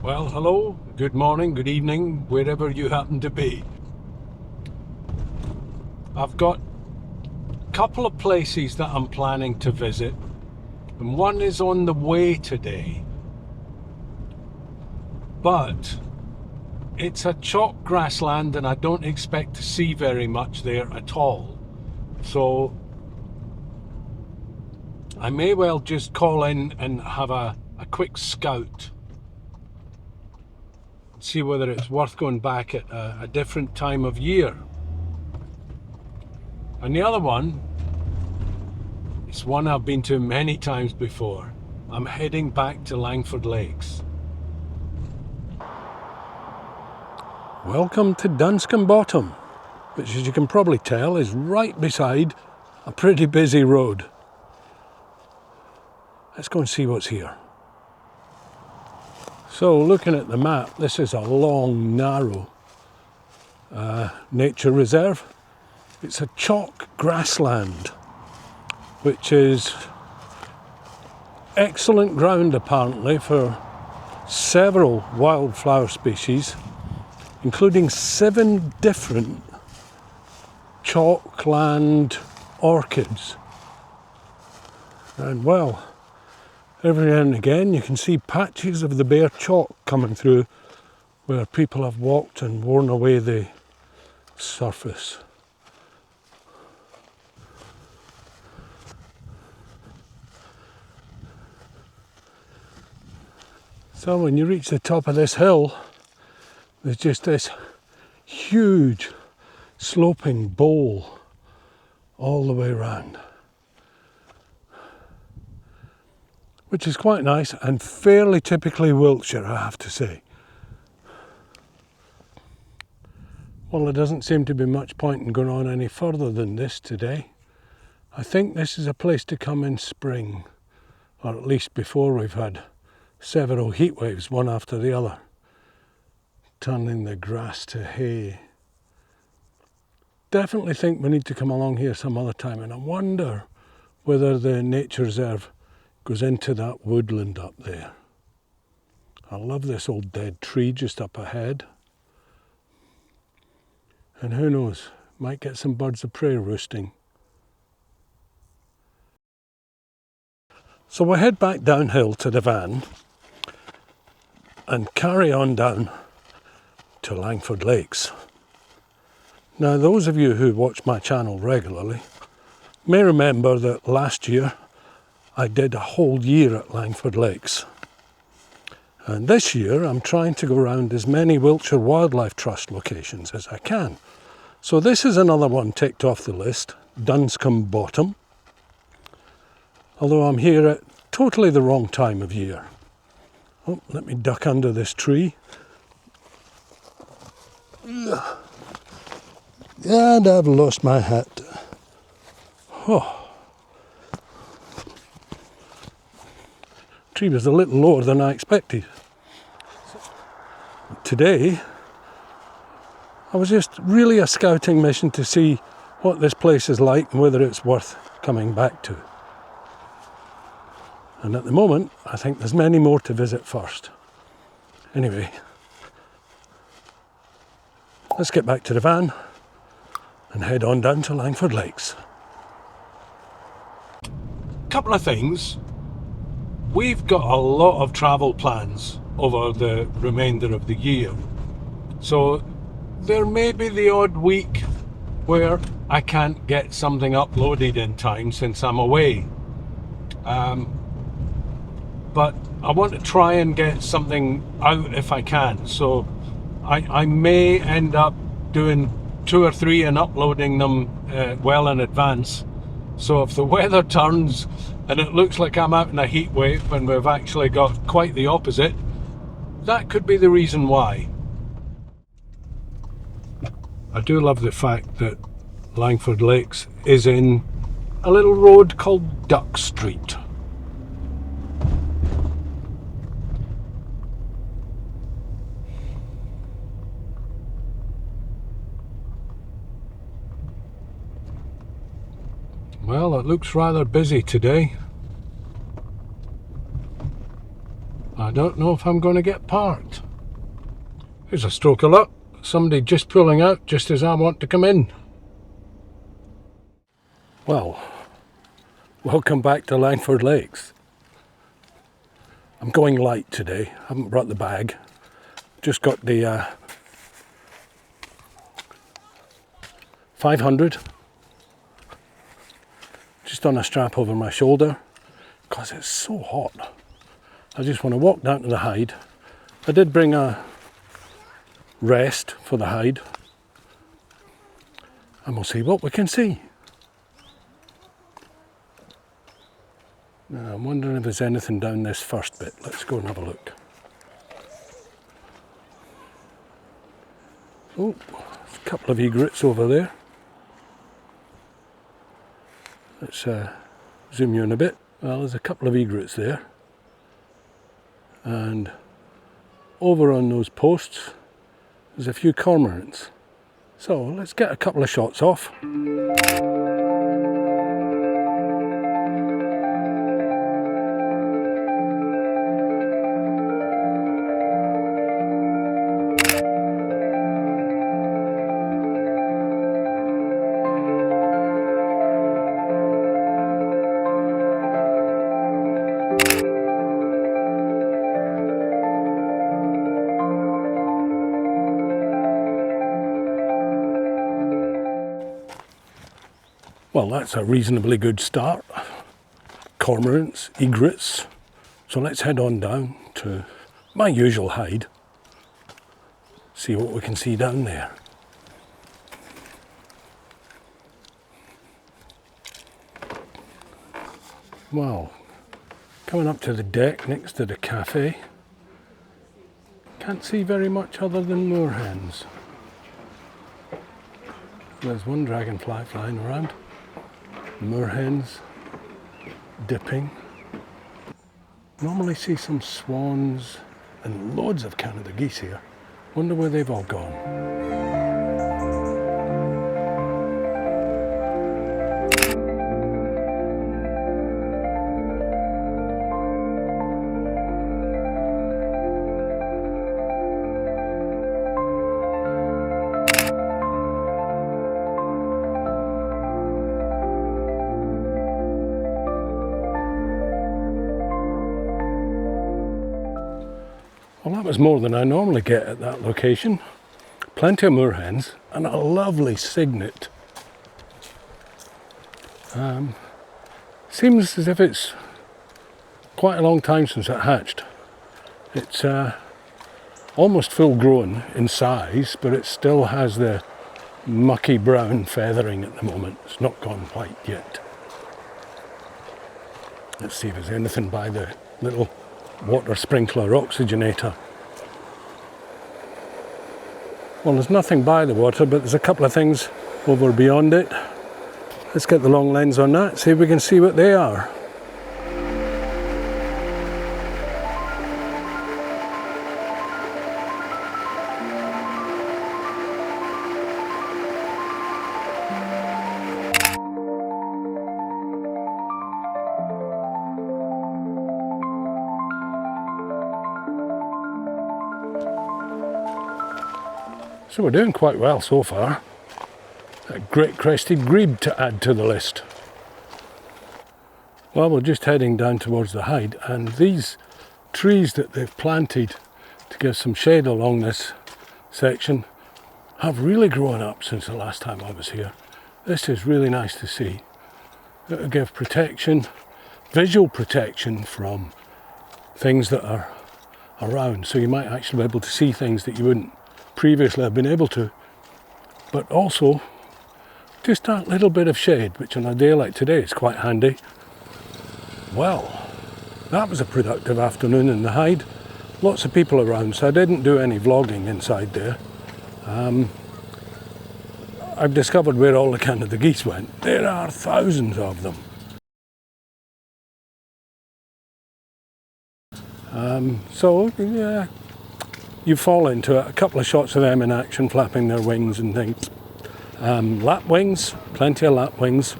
Well, hello, good morning, good evening, wherever you happen to be. I've got a couple of places that I'm planning to visit, and one is on the way today. But it's a chalk grassland and I don't expect to see very much there at all. So I may well just call in and have a quick scout. See whether it's worth going back at a different time of year. And the other one is one I've been to many times before. I'm heading back to Langford Lakes. Welcome to Dunscombe Bottom, which, as you can probably tell, is right beside a pretty busy road. Let's go and see what's here. So, looking at the map, this is a long, narrow nature reserve. It's a chalk grassland, which is excellent ground apparently for several wildflower species, including 7 different chalkland orchids. And well, every now and again you can see patches of the bare chalk coming through where people have walked and worn away the surface. So when you reach the top of this hill, there's just this huge sloping bowl all the way around, which is quite nice and fairly typically Wiltshire, I have to say. Well, there doesn't seem to be much point in going on any further than this today. I think this is a place to come in spring, or at least before we've had several heat waves, one after the other, turning the grass to hay. Definitely think we need to come along here some other time, and I wonder whether the nature reserve goes into that woodland up there. I love this old dead tree just up ahead. And who knows, might get some birds of prey roosting. So we'll head back downhill to the van and carry on down to Langford Lakes. Now, those of you who watch my channel regularly may remember that last year I did a whole year at Langford Lakes. And this year I'm trying to go around as many Wiltshire Wildlife Trust locations as I can. So this is another one ticked off the list, Dunscombe Bottom. Although I'm here at totally the wrong time of year. Oh, let me duck under this tree. And I've lost my hat. Oh. Tree was a little lower than I expected. Today, I was just really a scouting mission to see what this place is like and whether it's worth coming back to. And at the moment, I think there's many more to visit first. Anyway, let's get back to the van and head on down to Langford Lakes. Couple of things. We've got a lot of travel plans over the remainder of the year. So there may be the odd week where I can't get something uploaded in time since I'm away. But I want to try and get something out if I can. So I may end up doing 2 or 3 and uploading them well in advance. So if the weather turns and it looks like I'm out in a heat wave and we've actually got quite the opposite, that could be the reason why. I do love the fact that Langford Lakes is in a little road called Duck Street. Well, it looks rather busy today. I don't know if I'm going to get parked. Here's a stroke of luck. Somebody just pulling out just as I want to come in. Well, welcome back to Langford Lakes. I'm going light today. I haven't brought the bag. Just got the 500 just on a strap over my shoulder because it's so hot. I just want to walk down to the hide. I did bring a rest for the hide and we'll see what we can see. Now I'm wondering if there's anything down this first bit. Let's go and have a look. Oh, there's a couple of egrets over there. Let's zoom you in a bit. Well, there's a couple of egrets there. And over on those posts, there's a few cormorants. So let's get a couple of shots off. Well, that's a reasonably good start. Cormorants, egrets. So let's head on down to my usual hide. See what we can see down there. Well, coming up to the deck next to the cafe. Can't see very much other than moorhens. There's one dragonfly flying around. Moorhens dipping. Normally see some swans and loads of Canada geese here. Wonder where they've all gone. Well, that was more than I normally get at that location. Plenty of moorhens and a lovely cygnet. Seems as if it's quite a long time since it hatched. It's almost full grown in size, but it still has the mucky brown feathering at the moment. It's not gone white yet. Let's see if there's anything by the little water sprinkler oxygenator. Well, there's nothing by the water, but there's a couple of things over beyond it. Let's get the long lens on that, see if we can see what they are. So we're doing quite well so far. A great crested grebe to add to the list. Well, we're just heading down towards the hide, and these trees that they've planted to give some shade along this section have really grown up since the last time I was here. This is really nice to see. It'll give protection, visual protection from things that are around, so you might actually be able to see things that you wouldn't previously have been able to, but also just that little bit of shade, which on a day like today is quite handy. Well, that was a productive afternoon in the hide. Lots of people around, so I didn't do any vlogging inside there. I've discovered where all the Canada geese went. There are thousands of them. So yeah, you fall into it. A couple of shots of them in action, flapping their wings and things. Lapwings, plenty of lapwings.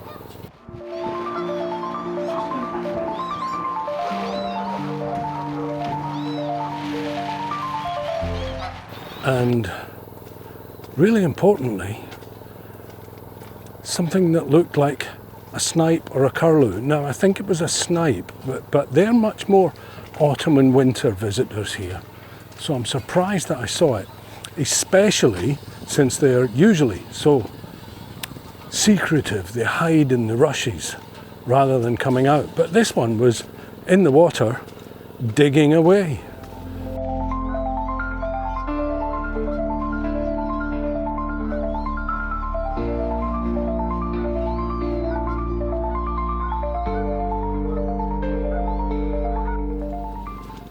and really importantly, something that looked like a snipe or a curlew. Now, I think it was a snipe, but they're much more autumn and winter visitors here. So I'm surprised that I saw it, especially since they're usually so secretive. They hide in the rushes rather than coming out. But this one was in the water, digging away.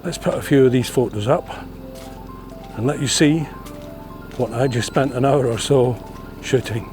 Let's put a few of these photos up and let you see what I just spent an hour or so shooting.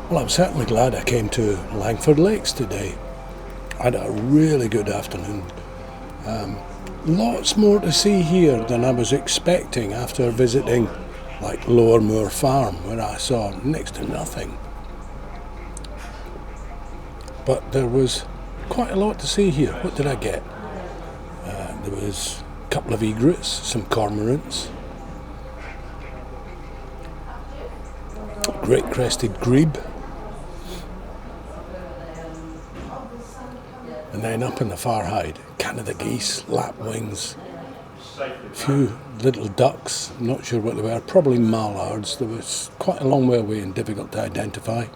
Well, I'm certainly glad I came to Langford Lakes today. I had a really good afternoon. Lots more to see here than I was expecting after visiting like Lower Moor Farm, where I saw next to nothing. But there was quite a lot to see here. What did I get? There was a couple of egrets, some cormorants, great crested grebe, and then up in the far hide, Canada geese, lapwings, a few little ducks, I'm not sure what they were, probably mallards. There was quite a long way away and difficult to identify.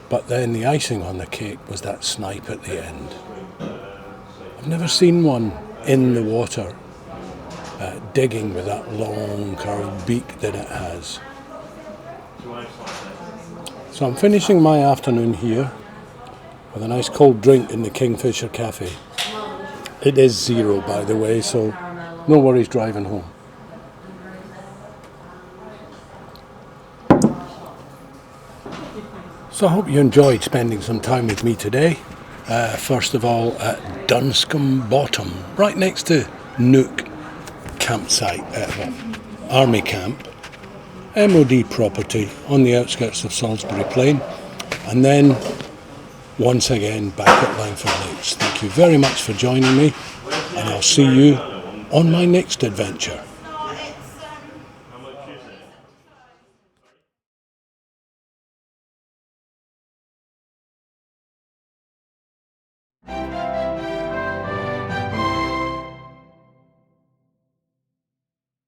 But then the icing on the cake was that snipe at the end. I've never seen one in the water digging with that long curved beak that it has. So I'm finishing my afternoon here with a nice cold drink in the Kingfisher Cafe. It is 0, by the way, so no worries driving home. So I hope you enjoyed spending some time with me today. First of all, at Dunscombe Bottom, right next to Nook campsite, Army Camp, MOD property on the outskirts of Salisbury Plain, and then once again back at Langford Lakes. Thank you very much for joining me, and I'll see you on my next adventure.